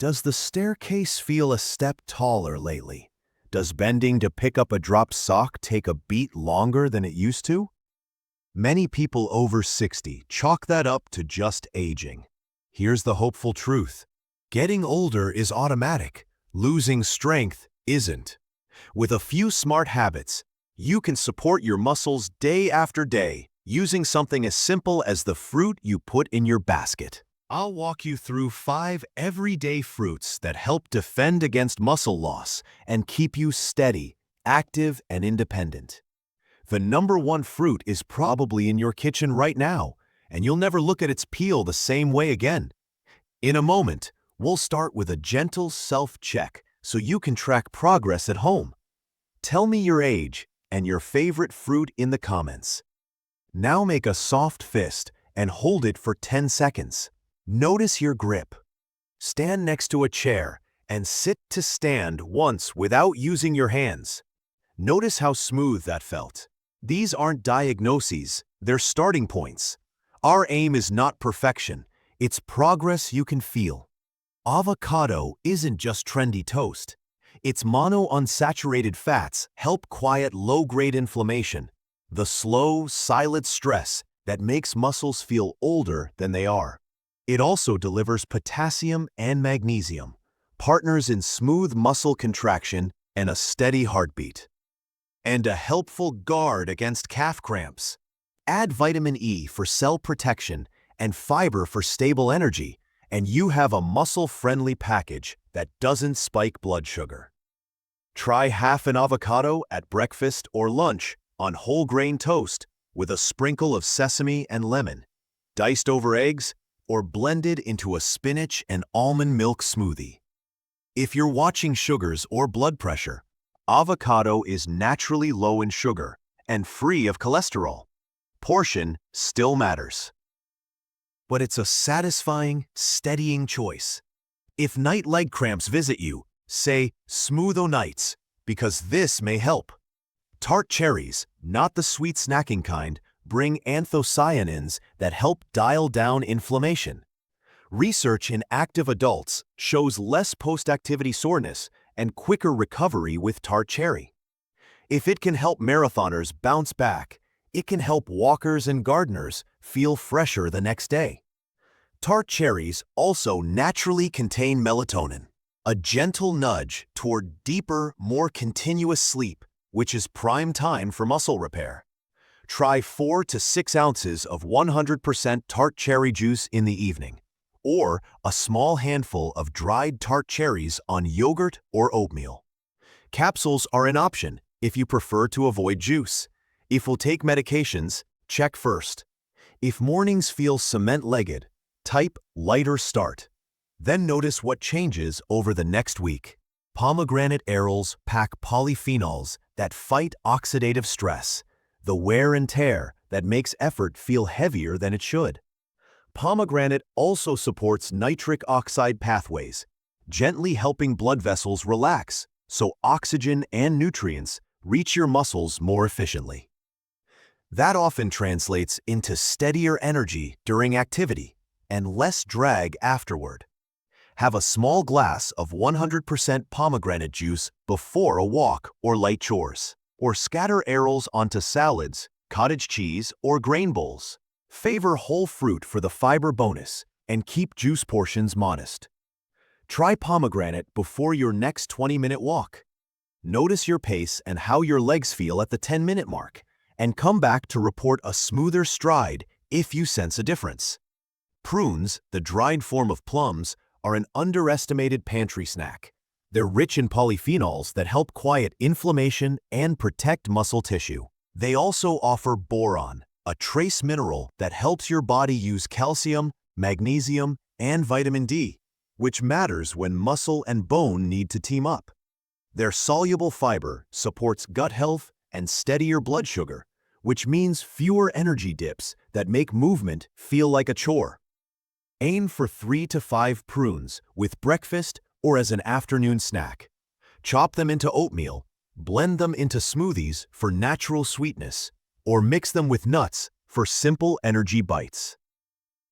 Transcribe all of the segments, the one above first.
Does the staircase feel a step taller lately? Does bending to pick up a dropped sock take a beat longer than it used to? Many people over 60 chalk that up to just aging. Here's the hopeful truth. Getting older is automatic. Losing strength isn't. With a few smart habits, you can support your muscles day after day using something as simple as the fruit you put in your basket. I'll walk you through 5 everyday fruits that help defend against muscle loss and keep you steady, active, and independent. The number 1 fruit is probably in your kitchen right now, and you'll never look at its peel the same way again. In a moment, we'll start with a gentle self-check so you can track progress at home. Tell me your age and your favorite fruit in the comments. Now make a soft fist and hold it for 10 seconds. Notice your grip. Stand next to a chair and sit to stand once without using your hands. Notice how smooth that felt. These aren't diagnoses, they're starting points. Our aim is not perfection, it's progress you can feel. Avocado isn't just trendy toast. Its monounsaturated fats help quiet low-grade inflammation, the slow, silent stress that makes muscles feel older than they are. It also delivers potassium and magnesium, partners in smooth muscle contraction and a steady heartbeat. And a helpful guard against calf cramps. Add vitamin E for cell protection and fiber for stable energy, and you have a muscle-friendly package that doesn't spike blood sugar. Try half an avocado at breakfast or lunch on whole grain toast with a sprinkle of sesame and lemon, diced over eggs, or blended into a spinach and almond milk smoothie. If you're watching sugars or blood pressure, avocado is naturally low in sugar and free of cholesterol. Portion still matters. But it's a satisfying, steadying choice. If night leg cramps visit you, say smooth o' nights, because this may help. Tart cherries, not the sweet snacking kind, bring anthocyanins that help dial down inflammation. Research in active adults shows less post-activity soreness and quicker recovery with Tart Cherry. If it can help marathoners bounce back, it can help walkers and gardeners feel fresher the next day. Tart cherries also naturally contain melatonin, a gentle nudge toward deeper, more continuous sleep, which is prime time for muscle repair. Try 4 to 6 ounces of 100% tart cherry juice in the evening, or a small handful of dried tart cherries on yogurt or oatmeal. Capsules are an option if you prefer to avoid juice. If we'll take medications, check first. If mornings feel cement-legged, type lighter start. Then notice what changes over the next week. Pomegranate arils pack polyphenols that fight oxidative stress, the wear and tear that makes effort feel heavier than it should. Pomegranate also supports nitric oxide pathways, gently helping blood vessels relax so oxygen and nutrients reach your muscles more efficiently. That often translates into steadier energy during activity and less drag afterward. Have a small glass of 100% pomegranate juice before a walk or light chores, or scatter arils onto salads, cottage cheese, or grain bowls. Favor whole fruit for the fiber bonus and keep juice portions modest. Try pomegranate before your next 20-minute walk. Notice your pace and how your legs feel at the 10-minute mark, and come back to report a smoother stride if you sense a difference. Prunes, the dried form of plums, are an underestimated pantry snack. They're rich in polyphenols that help quiet inflammation and protect muscle tissue. They also offer boron, a trace mineral that helps your body use calcium, magnesium, and vitamin D, which matters when muscle and bone need to team up. Their soluble fiber supports gut health and steadier blood sugar, which means fewer energy dips that make movement feel like a chore. Aim for 3 to 5 prunes with breakfast or as an afternoon snack. Chop them into oatmeal, blend them into smoothies for natural sweetness, or mix them with nuts for simple energy bites.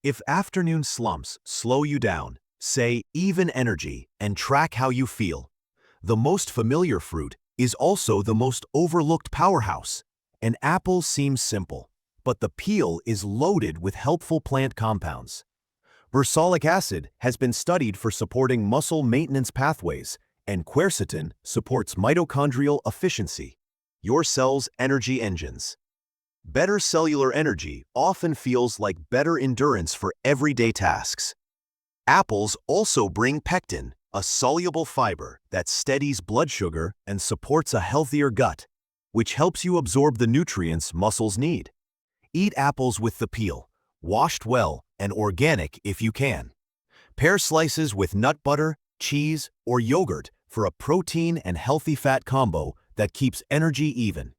If afternoon slumps slow you down, say even energy, and track how you feel. The most familiar fruit is also the most overlooked powerhouse. An apple seems simple, but the peel is loaded with helpful plant compounds. Ursolic acid has been studied for supporting muscle maintenance pathways, and quercetin supports mitochondrial efficiency, your cell's energy engines. Better cellular energy often feels like better endurance for everyday tasks. Apples also bring pectin, a soluble fiber that steadies blood sugar and supports a healthier gut, which helps you absorb the nutrients muscles need. Eat apples with the peel, washed well and organic if you can. Pair slices with nut butter, cheese, or yogurt for a protein and healthy fat combo that keeps energy even.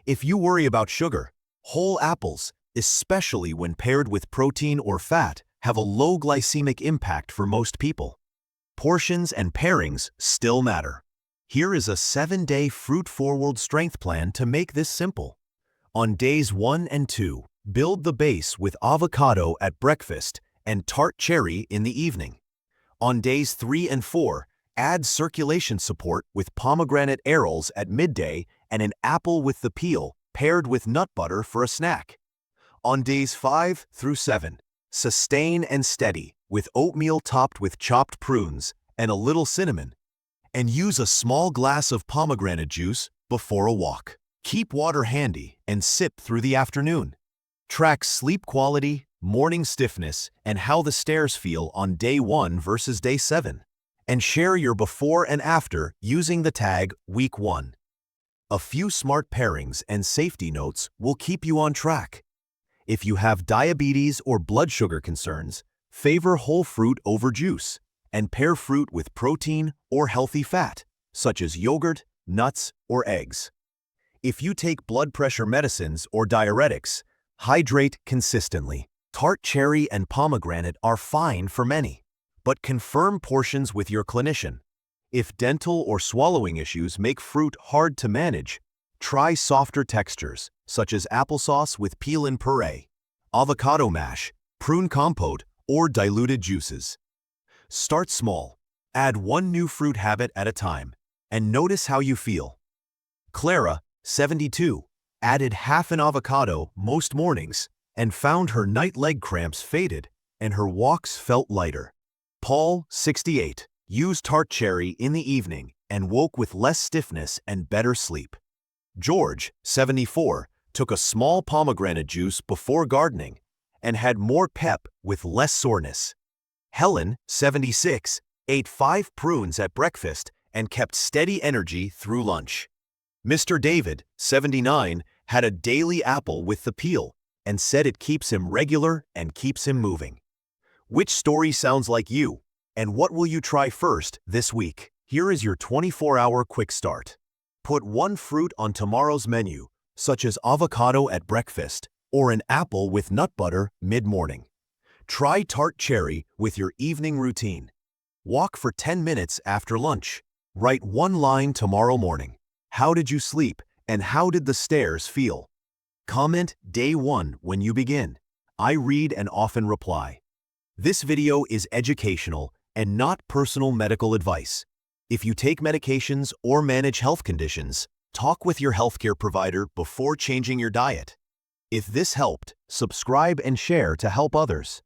If you worry about sugar, whole apples, especially when paired with protein or fat, have a low glycemic impact for most people. Portions and pairings still matter. Here is a 7-day fruit-forward strength plan to make this simple. On days 1 and 2, build the base with avocado at breakfast and tart cherry in the evening. On days 3 and 4, add circulation support with pomegranate arils at midday and an apple with the peel paired with nut butter for a snack. On days 5 through 7, sustain and steady with oatmeal topped with chopped prunes and a little cinnamon, and use a small glass of pomegranate juice before a walk. Keep water handy and sip through the afternoon. Track sleep quality, morning stiffness, and how the stairs feel on day 1 versus day 7, and share your before and after using the tag Week 1. A few smart pairings and safety notes will keep you on track. If you have diabetes or blood sugar concerns, favor whole fruit over juice, and pair fruit with protein or healthy fat, such as yogurt, nuts, or eggs. If you take blood pressure medicines or diuretics, hydrate consistently. Tart cherry and pomegranate are fine for many, but confirm portions with your clinician. If dental or swallowing issues make fruit hard to manage, try softer textures, such as applesauce with peel and puree, avocado mash, prune compote, or diluted juices. Start small. Add 1 new fruit habit at a time, and notice how you feel. Clara, 72, added half an avocado most mornings and found her night leg cramps faded and her walks felt lighter. Paul, 68, used tart cherry in the evening and woke with less stiffness and better sleep. George, 74, took a small pomegranate juice before gardening and had more pep with less soreness. Helen, 76, ate 5 prunes at breakfast and kept steady energy through lunch. Mr. David, 79, had a daily apple with the peel and said it keeps him regular and keeps him moving. Which story sounds like you? And what will you try first this week? Here is your 24-hour quick start. Put 1 fruit on tomorrow's menu, such as avocado at breakfast or an apple with nut butter mid-morning. Try tart cherry with your evening routine. Walk for 10 minutes after lunch. Write 1 line tomorrow morning. How did you sleep and how did the stairs feel? Comment day 1 when you begin. I read and often reply. This video is educational and not personal medical advice. If you take medications or manage health conditions, talk with your healthcare provider before changing your diet. If this helped, subscribe and share to help others.